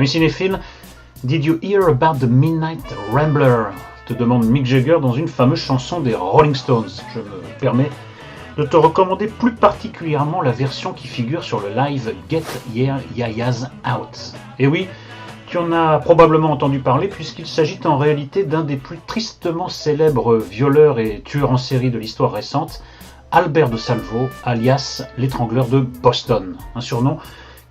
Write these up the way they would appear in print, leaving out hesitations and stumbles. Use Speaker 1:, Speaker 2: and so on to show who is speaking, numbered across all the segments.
Speaker 1: Ami cinéphile, Did you hear about the Midnight Rambler? Te demande Mick Jagger dans une fameuse chanson des Rolling Stones. Je me permets de te recommander plus particulièrement la version qui figure sur le live Get Your Yayas Out. Et oui, tu en as probablement entendu parler puisqu'il s'agit en réalité d'un des plus tristement célèbres violeurs et tueurs en série de l'histoire récente, Albert de Salvo, alias l'étrangleur de Boston, un surnom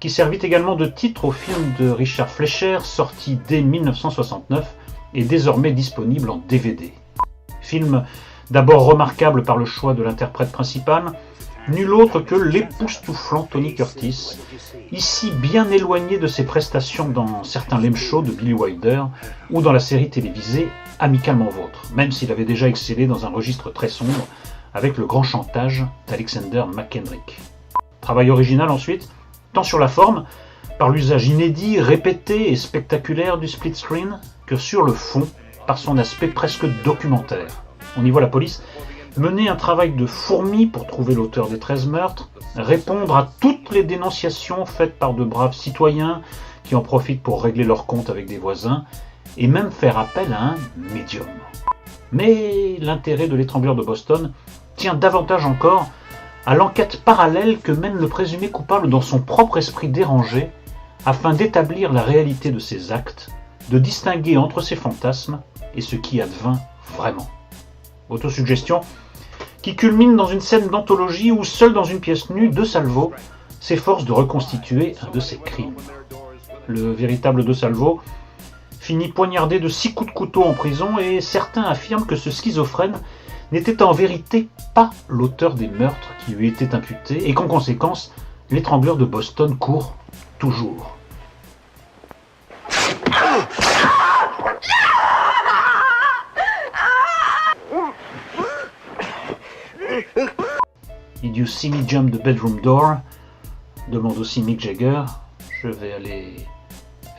Speaker 1: qui servit également de titre au film de Richard Fleischer, sorti dès 1969 et désormais disponible en DVD. Film d'abord remarquable par le choix de l'interprète principal, nul autre que l'époustouflant Tony Curtis, ici bien éloigné de ses prestations dans certains lame shows de Billy Wilder ou dans la série télévisée Amicalement Vôtre, même s'il avait déjà excellé dans un registre très sombre avec le grand chantage d'Alexander McKendrick. Travail original ensuite, tant sur la forme, par l'usage inédit, répété et spectaculaire du split screen, que sur le fond, par son aspect presque documentaire. On y voit la police mener un travail de fourmi pour trouver l'auteur des 13 meurtres, répondre à toutes les dénonciations faites par de braves citoyens qui en profitent pour régler leurs comptes avec des voisins, et même faire appel à un médium. Mais l'intérêt de l'étrangleur de Boston tient davantage encore à l'enquête parallèle que mène le présumé coupable dans son propre esprit dérangé, afin d'établir la réalité de ses actes, de distinguer entre ses fantasmes et ce qui advint vraiment. Autosuggestion qui culmine dans une scène d'anthologie où, seul dans une pièce nue, De Salvo s'efforce de reconstituer un de ses crimes. Le véritable De Salvo finit poignardé de 6 coups de couteau en prison et certains affirment que ce schizophrène n'était en vérité pas l'auteur des meurtres qui lui étaient imputés et qu'en conséquence, l'étrangleur de Boston court toujours. Did you see me jump the bedroom door? Demande aussi Mick Jagger. Je vais aller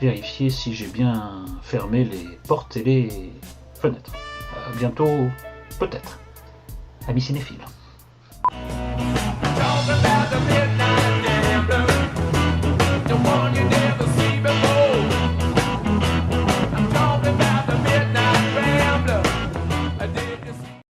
Speaker 1: vérifier si j'ai bien fermé les portes et les fenêtres. Bientôt, peut-être. Amis cinéphiles.